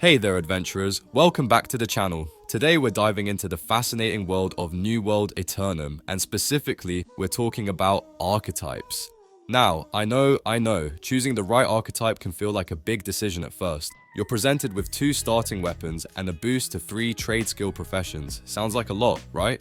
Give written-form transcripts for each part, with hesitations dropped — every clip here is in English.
Hey there adventurers, welcome back to the channel. Today we're diving into the fascinating world of New World Aeternum, and specifically we're talking about archetypes. Now, I know, choosing the right archetype can feel like a big decision at first. You're presented with 2 starting weapons and a boost to 3 trade skill professions. Sounds like a lot, right?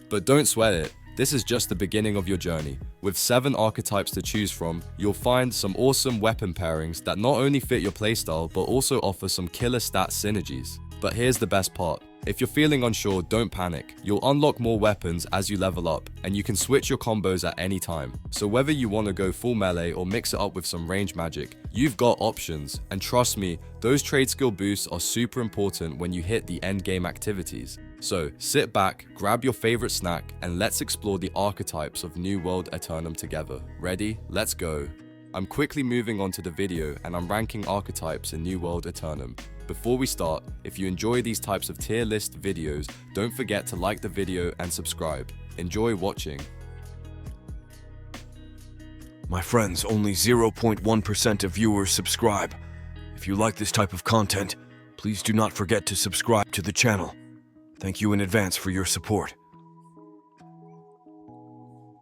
But don't sweat it. This is just the beginning of your journey. With 7 archetypes to choose from, you'll find some awesome weapon pairings that not only fit your playstyle, but also offer some killer stat synergies. But here's the best part. If you're feeling unsure, don't panic. You'll unlock more weapons as you level up, and you can switch your combos at any time. So whether you want to go full melee or mix it up with some range magic, you've got options. And trust me, those trade skill boosts are super important when you hit the end game activities. So sit back, grab your favorite snack, and let's explore the archetypes of New World Aeternum together. Ready? Let's go. I'm quickly moving on to the video, and I'm ranking archetypes in New World Aeternum. Before we start, if you enjoy these types of tier list videos, don't forget to like the video and subscribe. Enjoy watching. My friends, only 0.1% of viewers subscribe. If you like this type of content, please do not forget to subscribe to the channel. Thank you in advance for your support.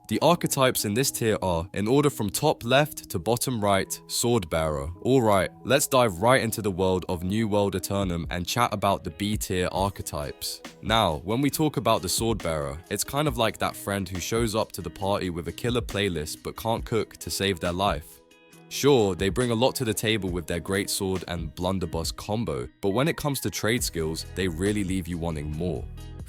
The archetypes in this tier are, in order from top left to bottom right, Swordbearer. Alright, let's dive right into the world of New World Aeternum and chat about the B tier archetypes. Now, when we talk about the Swordbearer, it's kind of like that friend who shows up to the party with a killer playlist but can't cook to save their life. Sure, they bring a lot to the table with their great sword and blunderbuss combo, but when it comes to trade skills, they really leave you wanting more.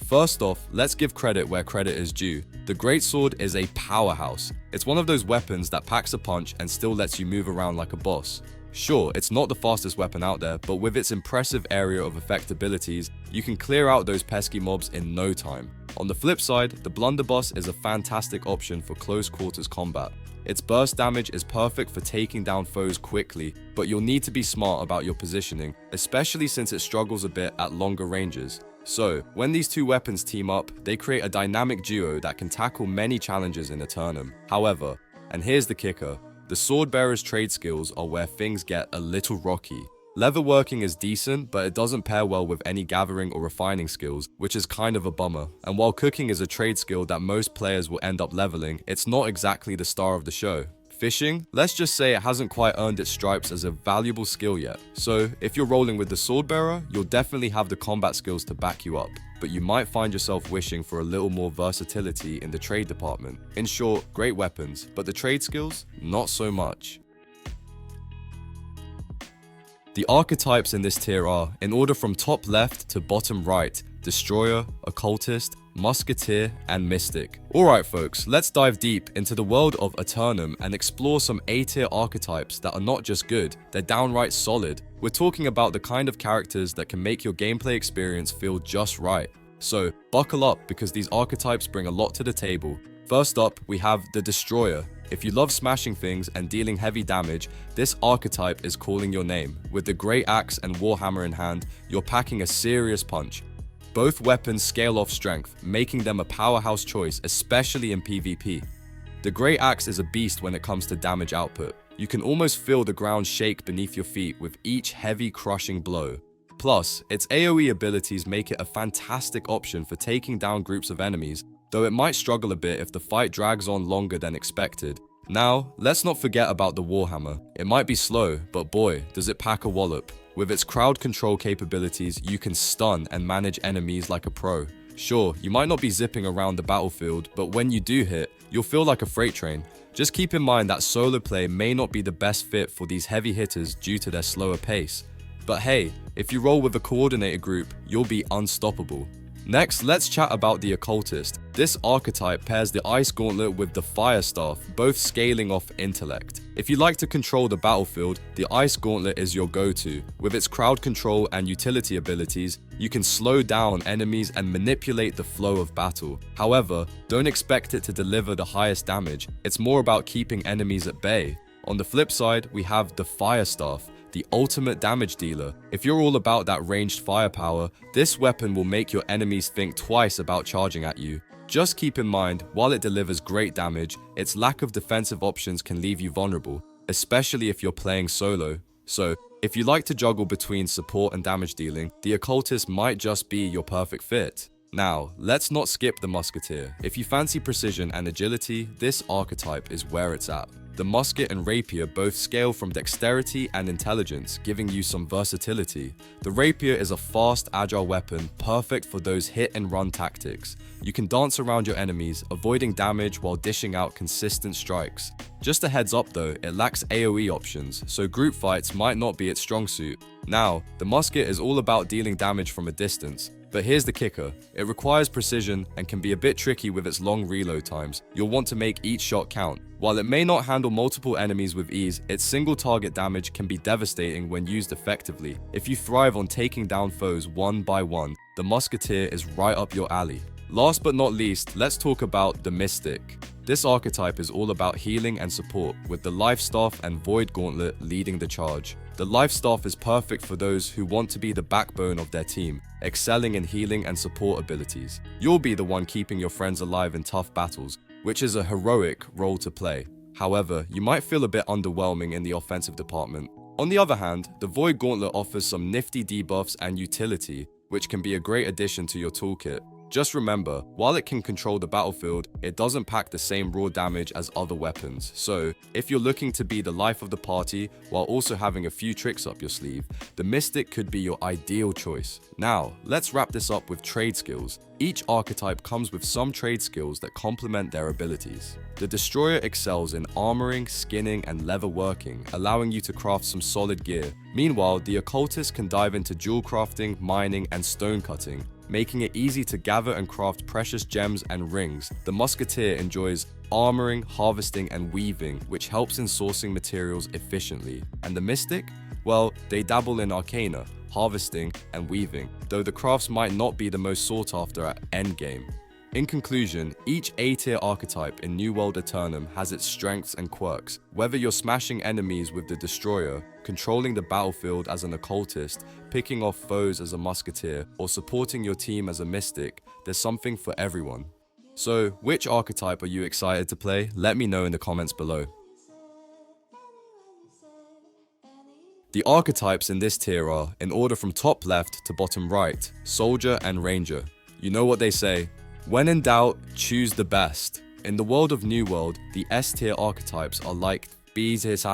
First off, let's give credit where credit is due. The greatsword is a powerhouse. It's one of those weapons that packs a punch and still lets you move around like a boss. Sure, it's not the fastest weapon out there, but with its impressive area of effect abilities, you can clear out those pesky mobs in no time. On the flip side, the blunderbuss is a fantastic option for close quarters combat. Its burst damage is perfect for taking down foes quickly, but you'll need to be smart about your positioning, especially since it struggles a bit at longer ranges. So, when these 2 weapons team up, they create a dynamic duo that can tackle many challenges in Aeternum. However, and here's the kicker, the Swordbearer's trade skills are where things get a little rocky. Leatherworking is decent, but it doesn't pair well with any gathering or refining skills, which is kind of a bummer. And while cooking is a trade skill that most players will end up leveling, it's not exactly the star of the show. Fishing, let's just say it hasn't quite earned its stripes as a valuable skill yet. So if you're rolling with the Swordbearer, you'll definitely have the combat skills to back you up, but you might find yourself wishing for a little more versatility in the trade department. In short, great weapons, but the trade skills, not so much. The archetypes in this tier are, in order from top left to bottom right, Destroyer, Occultist, Musketeer, and Mystic. Alright folks, let's dive deep into the world of Aeternum and explore some A-tier archetypes that are not just good, they're downright solid. We're talking about the kind of characters that can make your gameplay experience feel just right. So, buckle up because these archetypes bring a lot to the table. First up, we have the Destroyer. If you love smashing things and dealing heavy damage, this archetype is calling your name. With the Great Axe and Warhammer in hand, you're packing a serious punch. Both weapons scale off strength, making them a powerhouse choice, especially in PvP. The Great Axe is a beast when it comes to damage output. You can almost feel the ground shake beneath your feet with each heavy crushing blow. Plus, its AoE abilities make it a fantastic option for taking down groups of enemies, though it might struggle a bit if the fight drags on longer than expected. Now, let's not forget about the Warhammer. It might be slow, but boy, does it pack a wallop. With its crowd control capabilities, you can stun and manage enemies like a pro. Sure, you might not be zipping around the battlefield, but when you do hit, you'll feel like a freight train. Just keep in mind that solo play may not be the best fit for these heavy hitters due to their slower pace. But hey, if you roll with a coordinated group, you'll be unstoppable. Next, let's chat about the Occultist. This archetype pairs the Ice Gauntlet with the Fire Staff, both scaling off intellect. If you like to control the battlefield, the Ice Gauntlet is your go-to. With its crowd control and utility abilities, you can slow down enemies and manipulate the flow of battle. However, don't expect it to deliver the highest damage. It's more about keeping enemies at bay. On the flip side, we have the Fire Staff, the ultimate damage dealer. If you're all about that ranged firepower, this weapon will make your enemies think twice about charging at you. Just keep in mind, while it delivers great damage, its lack of defensive options can leave you vulnerable, especially if you're playing solo. So, If you like to juggle between support and damage dealing, the occultist might just be your perfect fit. Now, let's not skip the musketeer. If you fancy precision and agility, this archetype is where it's at. The musket and rapier both scale from dexterity and intelligence, giving you some versatility. The rapier is a fast, agile weapon, perfect for those hit-and-run tactics. You can dance around your enemies, avoiding damage while dishing out consistent strikes. Just a heads up though, it lacks AoE options, so group fights might not be its strong suit. Now, the musket is all about dealing damage from a distance. But here's the kicker, it requires precision and can be a bit tricky with its long reload times. You'll want to make each shot count. While it may not handle multiple enemies with ease, its single target damage can be devastating when used effectively. If you thrive on taking down foes one by one, the musketeer is right up your alley. Last but not least, let's talk about the mystic. This archetype is all about healing and support, with the life staff and void gauntlet leading the charge. The life staff is perfect for those who want to be the backbone of their team, excelling in healing and support abilities. You'll be the one keeping your friends alive in tough battles, which is a heroic role to play. However, you might feel a bit underwhelming in the offensive department. On the other hand, the void gauntlet offers some nifty debuffs and utility, which can be a great addition to your toolkit. Just remember, while it can control the battlefield, it doesn't pack the same raw damage as other weapons. So, if you're looking to be the life of the party while also having a few tricks up your sleeve, the Mystic could be your ideal choice. Now, let's wrap this up with trade skills. Each archetype comes with some trade skills that complement their abilities. The Destroyer excels in armoring, skinning, and leather working, allowing you to craft some solid gear. Meanwhile, the Occultist can dive into jewel crafting, mining, and stone cutting, making it easy to gather and craft precious gems and rings. The Musketeer enjoys armoring, harvesting, and weaving, which helps in sourcing materials efficiently. And the Mystic? Well, they dabble in arcana, harvesting, and weaving, though the crafts might not be the most sought after at endgame. In conclusion, each A-tier archetype in New World Aeternum has its strengths and quirks. Whether you're smashing enemies with the Destroyer, controlling the battlefield as an occultist, picking off foes as a musketeer, or supporting your team as a mystic, there's something for everyone. So, which archetype are you excited to play? Let me know in the comments below. The archetypes in this tier are, in order from top left to bottom right, Soldier and Ranger. You know what they say, when in doubt, choose the best. In the world of New World, the S-tier archetypes are like the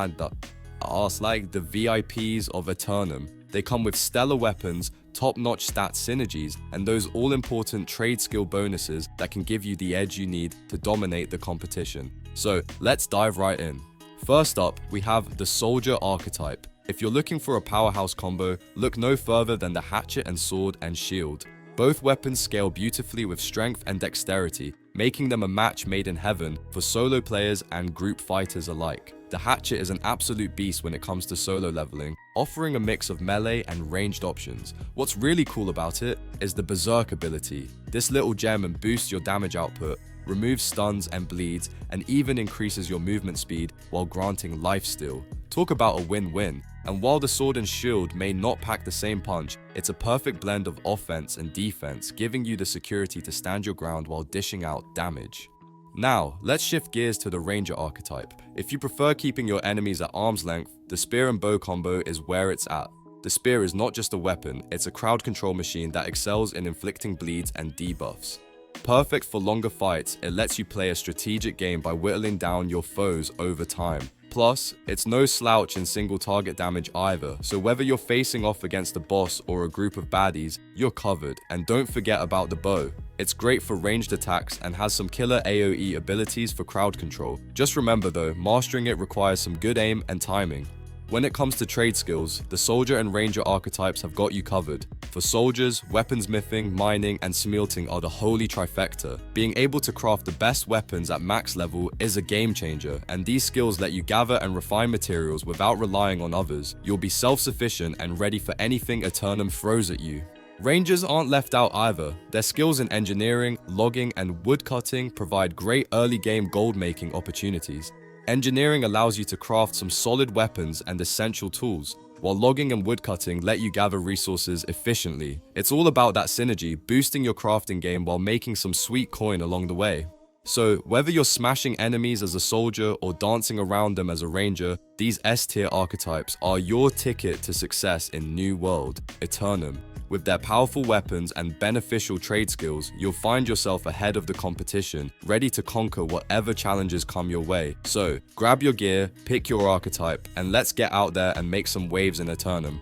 VIPs of Aeternum. They come with stellar weapons, top-notch stat synergies, and those all-important trade skill bonuses that can give you the edge you need to dominate the competition. So, let's dive right in. First up, we have the Soldier archetype. If you're looking for a powerhouse combo, look no further than the hatchet and sword and shield. Both weapons scale beautifully with strength and dexterity, making them a match made in heaven for solo players and group fighters alike. The hatchet is an absolute beast when it comes to solo leveling, offering a mix of melee and ranged options. What's really cool about it is the Berserk ability. This little gem boosts your damage output, removes stuns and bleeds, and even increases your movement speed while granting lifesteal. Talk about a win-win. And while the sword and shield may not pack the same punch, it's a perfect blend of offense and defense, giving you the security to stand your ground while dishing out damage. Now, let's shift gears to the Ranger archetype. If you prefer keeping your enemies at arm's length, the spear and bow combo is where it's at. The spear is not just a weapon, it's a crowd control machine that excels in inflicting bleeds and debuffs. Perfect for longer fights, it lets you play a strategic game by whittling down your foes over time. Plus, it's no slouch in single target damage either, so whether you're facing off against a boss or a group of baddies, you're covered. And don't forget about the bow. It's great for ranged attacks and has some killer AoE abilities for crowd control. Just remember though, mastering it requires some good aim and timing. When it comes to trade skills, the Soldier and Ranger archetypes have got you covered. For soldiers, weaponsmithing, mining, and smelting are the holy trifecta. Being able to craft the best weapons at max level is a game changer, and these skills let you gather and refine materials without relying on others. You'll be self-sufficient and ready for anything Aeternum throws at you. Rangers aren't left out either. Their skills in engineering, logging, and woodcutting provide great early game gold making opportunities. Engineering allows you to craft some solid weapons and essential tools, while logging and woodcutting let you gather resources efficiently. It's all about that synergy, boosting your crafting game while making some sweet coin along the way. So whether you're smashing enemies as a soldier or dancing around them as a ranger, these S-tier archetypes are your ticket to success in New World, Aeternum. With their powerful weapons and beneficial trade skills, you'll find yourself ahead of the competition, ready to conquer whatever challenges come your way. So, grab your gear, pick your archetype, and let's get out there and make some waves in Aeternum.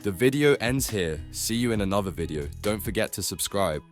The video ends here. See you in another video. Don't forget to subscribe.